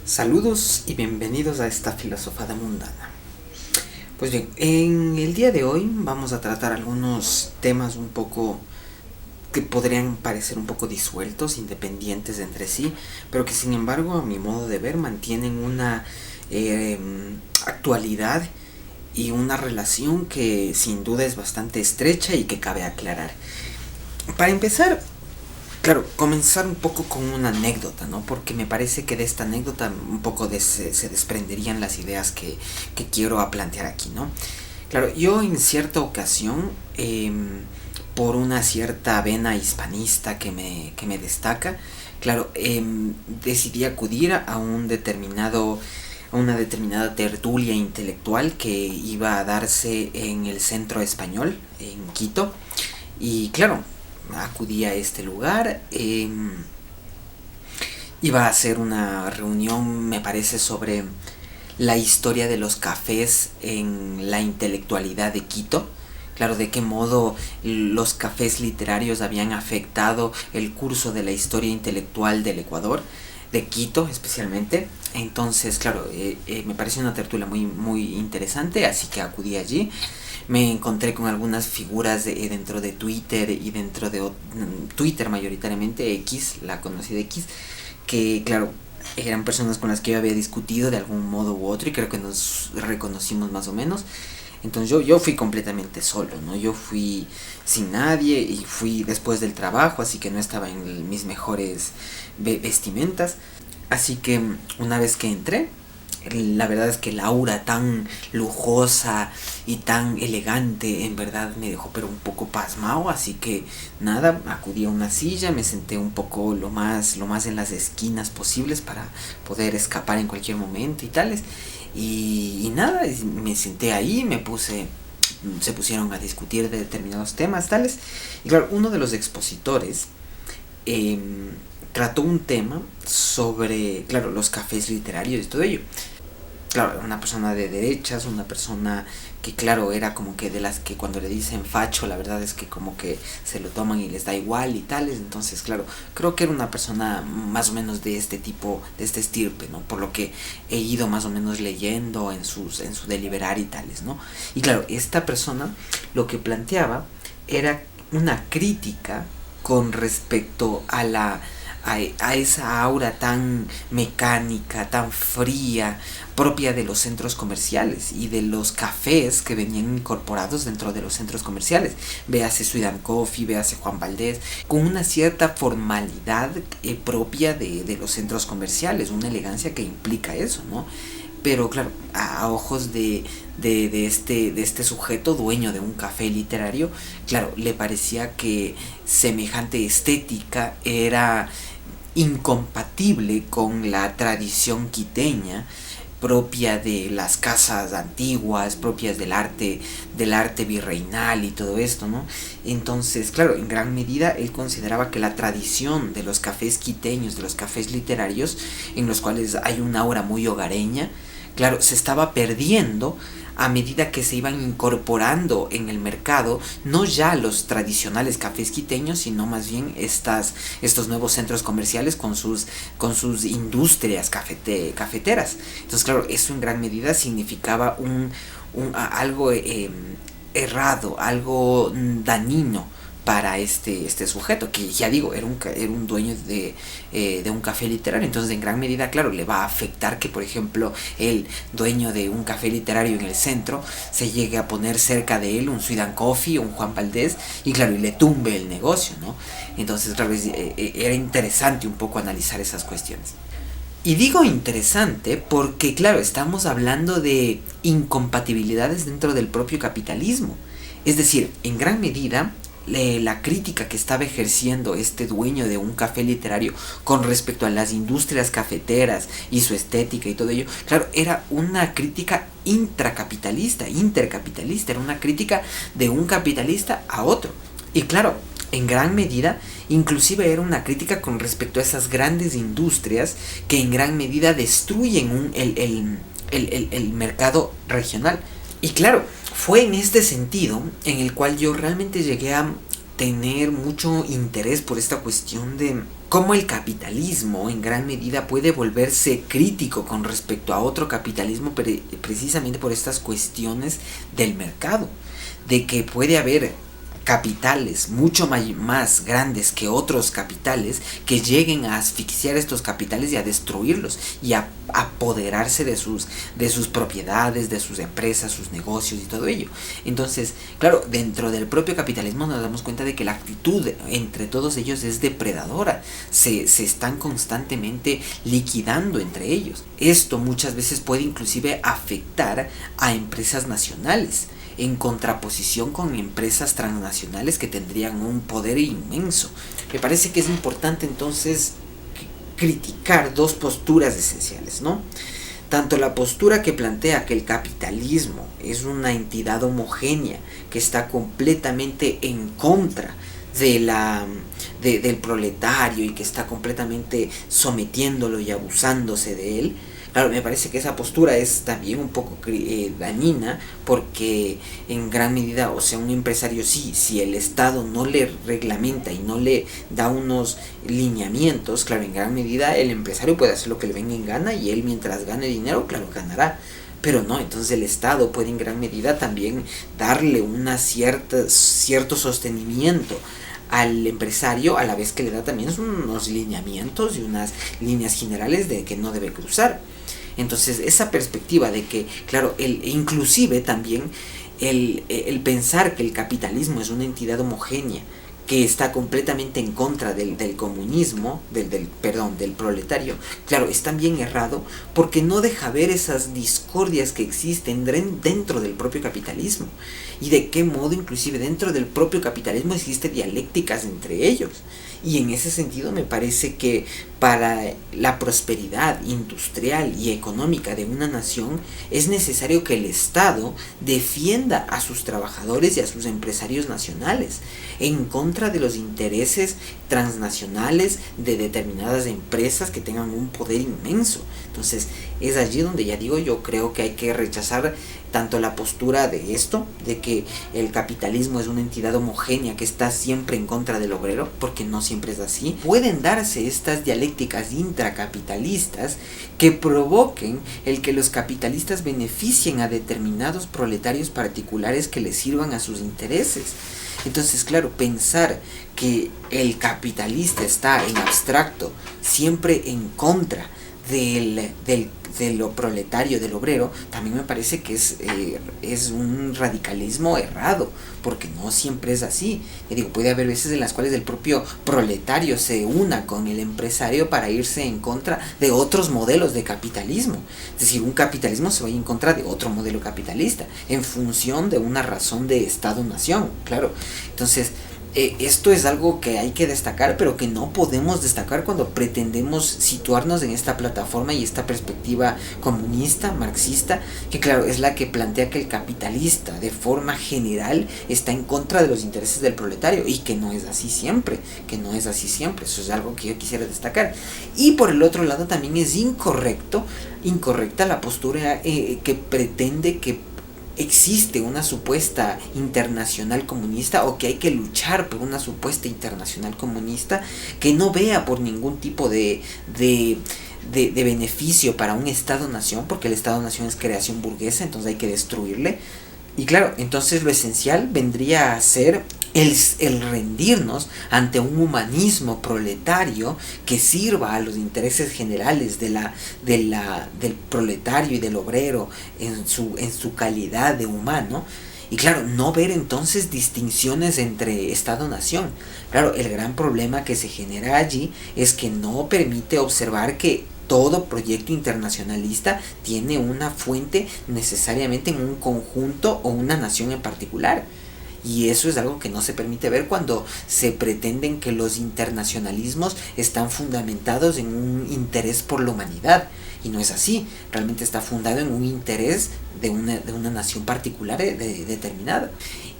Saludos y bienvenidos a esta filosofada mundana. Pues bien, en el día de hoy vamos a tratar algunos temas un poco que podrían parecer un poco disueltos, independientes entre sí, pero que sin embargo a mi modo de ver mantienen una actualidad y una relación que sin duda es bastante estrecha y que cabe aclarar. Para empezar, claro, comenzar un poco con una anécdota, ¿no? Porque me parece que de esta anécdota un poco se desprenderían las ideas que quiero plantear aquí, ¿no? Claro, yo en cierta ocasión, por una cierta vena hispanista que me destaca, claro, decidí acudir a a una determinada tertulia intelectual que iba a darse en el Centro Español, en Quito, y claro, acudí a este lugar. Iba a hacer una reunión, me parece, sobre la historia de los cafés en la intelectualidad de Quito. Claro, de qué modo los cafés literarios habían afectado el curso de la historia intelectual del Ecuador, de Quito especialmente. Entonces, claro, me pareció una tertulia muy interesante, así que acudí allí. Me encontré con algunas figuras dentro de Twitter y dentro de Twitter mayoritariamente, X, la conocida X, que claro, eran personas con las que yo había discutido de algún modo u otro y creo que nos reconocimos más o menos. Entonces yo fui completamente solo, ¿no? Yo fui sin nadie y fui después del trabajo, así que no estaba en mis mejores vestimentas. Así que una vez que entré, la verdad es que el aura tan lujosa y tan elegante en verdad me dejó pero un poco pasmado, así que nada, acudí a una silla, me senté un poco lo más en las esquinas posibles para poder escapar en cualquier momento y tales, y nada, me senté ahí, se pusieron a discutir de determinados temas tales, y claro, uno de los expositores eh, trató un tema sobre, claro, los cafés literarios y todo ello. Claro, una persona de derechas, una persona que claro, era como que de las que cuando le dicen facho, la verdad es que como que se lo toman y les da igual y tales. Entonces, claro, creo que era una persona más o menos de este tipo, de este estirpe, ¿no? Por lo que he ido más o menos leyendo en su deliberar y tales, ¿no? Y claro, esta persona lo que planteaba era una crítica con respecto a esa aura tan mecánica, tan fría, propia de los centros comerciales y de los cafés que venían incorporados dentro de los centros comerciales. Véase Sweet Coffee, véase Juan Valdez, con una cierta formalidad propia de los centros comerciales, una elegancia que implica eso, ¿no? Pero claro, a ojos de este sujeto dueño de un café literario, claro, le parecía que semejante estética era incompatible con la tradición quiteña propia de las casas antiguas, propias del arte virreinal y todo esto, ¿no? Entonces, claro, en gran medida él consideraba que la tradición de los cafés quiteños, de los cafés literarios, en los cuales hay una aura muy hogareña, claro, se estaba perdiendo a medida que se iban incorporando en el mercado, no ya los tradicionales cafés quiteños, sino más bien estos nuevos centros comerciales con sus industrias cafeteras. Entonces, claro, eso en gran medida significaba algo errado, algo dañino para este sujeto, que ya digo, era un dueño de un café literario. Entonces en gran medida, claro, le va a afectar que, por ejemplo, el dueño de un café literario en el centro se llegue a poner cerca de él un Sweet Coffee, un Juan Valdez, y claro, y le tumbe el negocio, ¿no? Entonces, claro, era interesante un poco analizar esas cuestiones. Y digo interesante porque, claro, estamos hablando de incompatibilidades dentro del propio capitalismo. Es decir, en gran medida, la crítica que estaba ejerciendo este dueño de un café literario con respecto a las industrias cafeteras y su estética y todo ello, claro, era una crítica intercapitalista, era una crítica de un capitalista a otro. Y claro, en gran medida, inclusive era una crítica con respecto a esas grandes industrias que en gran medida destruyen el mercado regional. Y claro, fue en este sentido en el cual yo realmente llegué tener mucho interés por esta cuestión de cómo el capitalismo en gran medida puede volverse crítico con respecto a otro capitalismo precisamente por estas cuestiones del mercado, de que puede haber capitales mucho más grandes que otros capitales que lleguen a asfixiar estos capitales y a destruirlos y a apoderarse de sus propiedades, de sus empresas, sus negocios y todo ello. Entonces, claro, dentro del propio capitalismo nos damos cuenta de que la actitud entre todos ellos es depredadora, se están constantemente liquidando entre ellos. Esto muchas veces puede inclusive afectar a empresas nacionales, en contraposición con empresas transnacionales que tendrían un poder inmenso. Me parece que es importante entonces criticar dos posturas esenciales, ¿no? Tanto la postura que plantea que el capitalismo es una entidad homogénea que está completamente en contra del proletario y que está completamente sometiéndolo y abusándose de él. Claro, me parece que esa postura es también un poco dañina, porque en gran medida, o sea, un empresario si el Estado no le reglamenta y no le da unos lineamientos, claro, en gran medida el empresario puede hacer lo que le venga en gana y él, mientras gane dinero, claro, ganará. Pero no, entonces el Estado puede en gran medida también darle cierto sostenimiento al empresario, a la vez que le da también unos lineamientos y unas líneas generales de que no debe cruzar. Entonces esa perspectiva de que, claro, inclusive también el pensar que el capitalismo es una entidad homogénea que está completamente en contra del comunismo, del proletario, claro, es también errado, porque no deja ver esas discordias que existen dentro del propio capitalismo, y de qué modo inclusive dentro del propio capitalismo existen dialécticas entre ellos. Y en ese sentido me parece que para la prosperidad industrial y económica de una nación es necesario que el Estado defienda a sus trabajadores y a sus empresarios nacionales en contra de los intereses transnacionales de determinadas empresas que tengan un poder inmenso. Entonces es allí donde ya digo, yo creo que hay que rechazar tanto la postura de esto, de que el capitalismo es una entidad homogénea que está siempre en contra del obrero, porque no siempre es así. Pueden darse estas dialécticas intracapitalistas que provoquen el que los capitalistas beneficien a determinados proletarios particulares que les sirvan a sus intereses. Entonces, claro, pensar que el capitalista está en abstracto siempre en contra de lo proletario, del obrero, también me parece que es un radicalismo errado, porque no siempre es así. Yo digo, puede haber veces en las cuales el propio proletario se una con el empresario para irse en contra de otros modelos de capitalismo. Es decir, un capitalismo se va en contra de otro modelo capitalista, en función de una razón de Estado-nación, claro. Entonces, esto es algo que hay que destacar, pero que no podemos destacar cuando pretendemos situarnos en esta plataforma y esta perspectiva comunista, marxista, que claro, es la que plantea que el capitalista de forma general está en contra de los intereses del proletario, y que no es así siempre, eso es algo que yo quisiera destacar. Y por el otro lado también es incorrecta la postura que pretende que existe una supuesta internacional comunista, o que hay que luchar por una supuesta internacional comunista que no vea por ningún tipo de beneficio para un Estado-nación, porque el Estado-nación es creación burguesa, entonces hay que destruirle. Y claro, entonces lo esencial vendría a ser el rendirnos ante un humanismo proletario que sirva a los intereses generales del proletario y del obrero en su calidad de humano. Y claro, no ver entonces distinciones entre Estado-nación. Claro, el gran problema que se genera allí es que no permite observar que todo proyecto internacionalista tiene una fuente necesariamente en un conjunto o una nación en particular. Y eso es algo que no se permite ver cuando se pretenden que los internacionalismos están fundamentados en un interés por la humanidad. Y no es así, realmente está fundado en un interés de una nación particular determinada.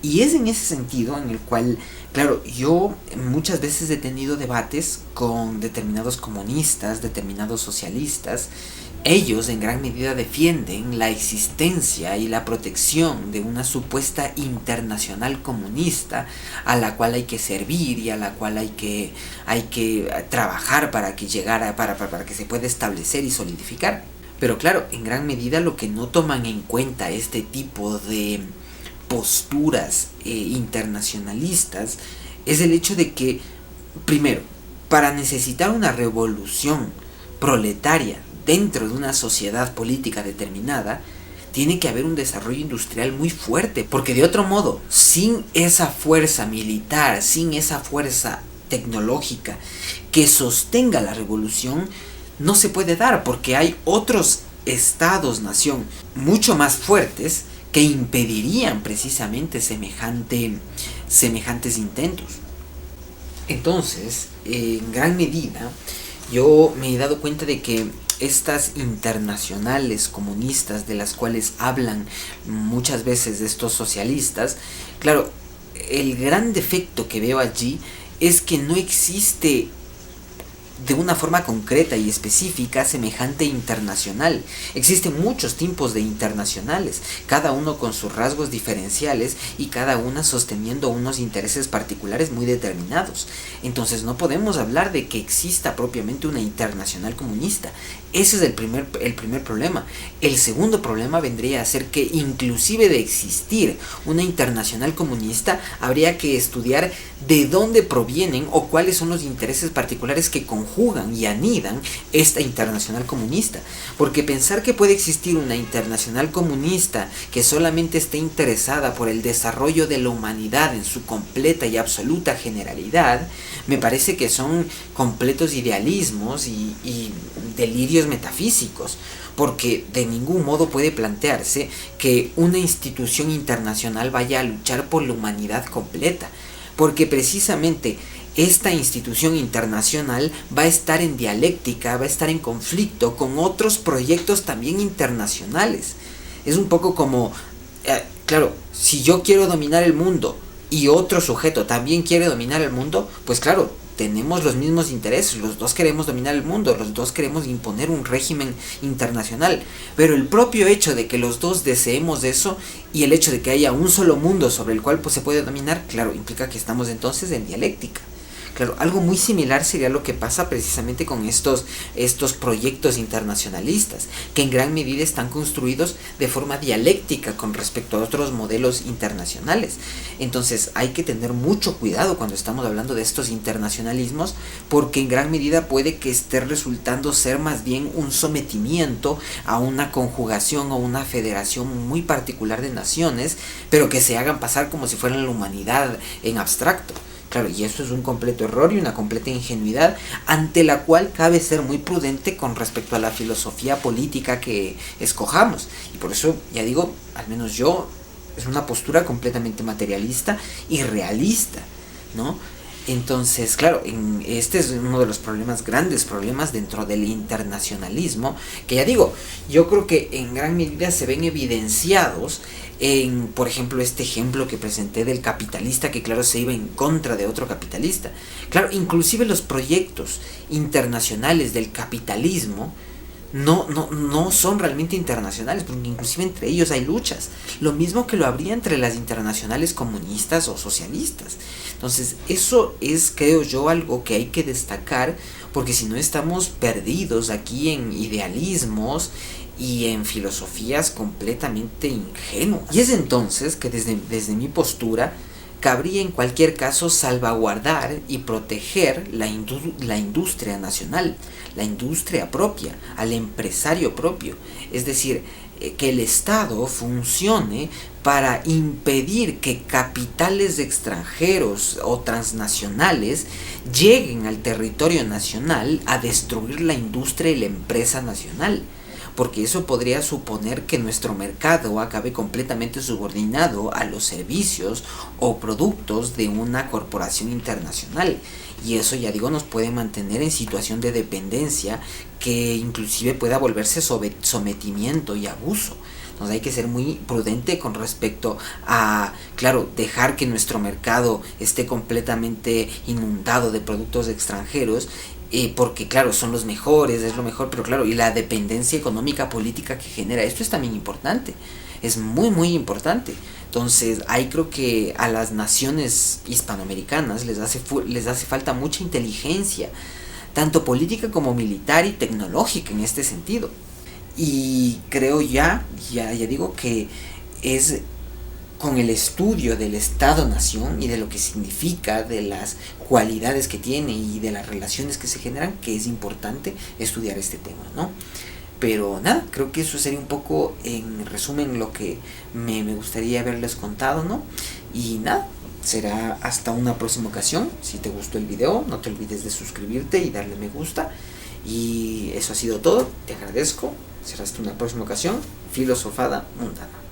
Y es en ese sentido en el cual, claro, yo muchas veces he tenido debates con determinados comunistas, determinados socialistas. Ellos en gran medida defienden la existencia y la protección de una supuesta internacional comunista a la cual hay que servir y a la cual hay que trabajar para que llegara, para que se pueda establecer y solidificar. Pero claro, en gran medida lo que no toman en cuenta este tipo de posturas internacionalistas es el hecho de que, primero, para necesitar una revolución proletaria dentro de una sociedad política determinada, tiene que haber un desarrollo industrial muy fuerte, porque de otro modo, sin esa fuerza militar, sin esa fuerza tecnológica que sostenga la revolución, no se puede dar, porque hay otros estados-nación mucho más fuertes que impedirían precisamente semejantes intentos. Entonces, en gran medida, yo me he dado cuenta de que estas internacionales comunistas de las cuales hablan muchas veces de estos socialistas, claro, el gran defecto que veo allí es que no existe de una forma concreta y específica semejante internacional. Existen muchos tipos de internacionales, cada uno con sus rasgos diferenciales y cada una sosteniendo unos intereses particulares muy determinados. Entonces no podemos hablar de que exista propiamente una internacional comunista. Ese es el primer problema. El segundo problema vendría a ser que inclusive de existir una internacional comunista, habría que estudiar de dónde provienen o cuáles son los intereses particulares que conjugan y anidan esta internacional comunista. Porque pensar que puede existir una internacional comunista que solamente esté interesada por el desarrollo de la humanidad en su completa y absoluta generalidad, me parece que son completos idealismos y delirios metafísicos, porque de ningún modo puede plantearse que una institución internacional vaya a luchar por la humanidad completa, porque precisamente esta institución internacional va a estar en dialéctica, va a estar en conflicto con otros proyectos también internacionales. Es un poco como, claro, si yo quiero dominar el mundo y otro sujeto también quiere dominar el mundo, pues claro, tenemos los mismos intereses, los dos queremos dominar el mundo, los dos queremos imponer un régimen internacional, pero el propio hecho de que los dos deseemos eso y el hecho de que haya un solo mundo sobre el cual pues, se puede dominar, claro, implica que estamos entonces en dialéctica. Claro, algo muy similar sería lo que pasa precisamente con estos proyectos internacionalistas, que en gran medida están construidos de forma dialéctica con respecto a otros modelos internacionales. Entonces hay que tener mucho cuidado cuando estamos hablando de estos internacionalismos, porque en gran medida puede que esté resultando ser más bien un sometimiento a una conjugación o una federación muy particular de naciones, pero que se hagan pasar como si fueran la humanidad en abstracto. Claro, y eso es un completo error y una completa ingenuidad ante la cual cabe ser muy prudente con respecto a la filosofía política que escojamos. Y por eso, ya digo, al menos yo, es una postura completamente materialista y realista, ¿no? Entonces, claro, este es uno de los grandes problemas dentro del internacionalismo, que ya digo, yo creo que en gran medida se ven evidenciados en, por ejemplo, este ejemplo que presenté del capitalista que, claro, se iba en contra de otro capitalista. Claro, inclusive los proyectos internacionales del capitalismo no son realmente internacionales, porque inclusive entre ellos hay luchas, lo mismo que lo habría entre las internacionales comunistas o socialistas. Entonces eso es, creo yo, algo que hay que destacar, porque si no estamos perdidos aquí en idealismos y en filosofías completamente ingenuas. Y es entonces que desde mi postura cabría en cualquier caso salvaguardar y proteger la industria nacional, la industria propia, al empresario propio. Es decir, que el Estado funcione para impedir que capitales extranjeros o transnacionales lleguen al territorio nacional a destruir la industria y la empresa nacional. porque eso podría suponer que nuestro mercado acabe completamente subordinado a los servicios o productos de una corporación internacional. Y eso, ya digo, nos puede mantener en situación de dependencia que inclusive pueda volverse sometimiento y abuso. Entonces hay que ser muy prudente con respecto a, claro, dejar que nuestro mercado esté completamente inundado de productos extranjeros, porque claro, son los mejores, es lo mejor, pero claro, y la dependencia económica política que genera esto es también importante, es muy muy importante. Entonces ahí creo que a las naciones hispanoamericanas les hace falta mucha inteligencia, tanto política como militar y tecnológica en este sentido. Y creo ya digo que es con el estudio del Estado-Nación y de lo que significa, de las cualidades que tiene y de las relaciones que se generan, que es importante estudiar este tema, ¿no? Pero nada, creo que eso sería un poco en resumen lo que me gustaría haberles contado, ¿no? Y nada, será hasta una próxima ocasión. Si te gustó el video, no te olvides de suscribirte y darle me gusta. Y eso ha sido todo, te agradezco. Será hasta una próxima ocasión. Filosofada Mundana.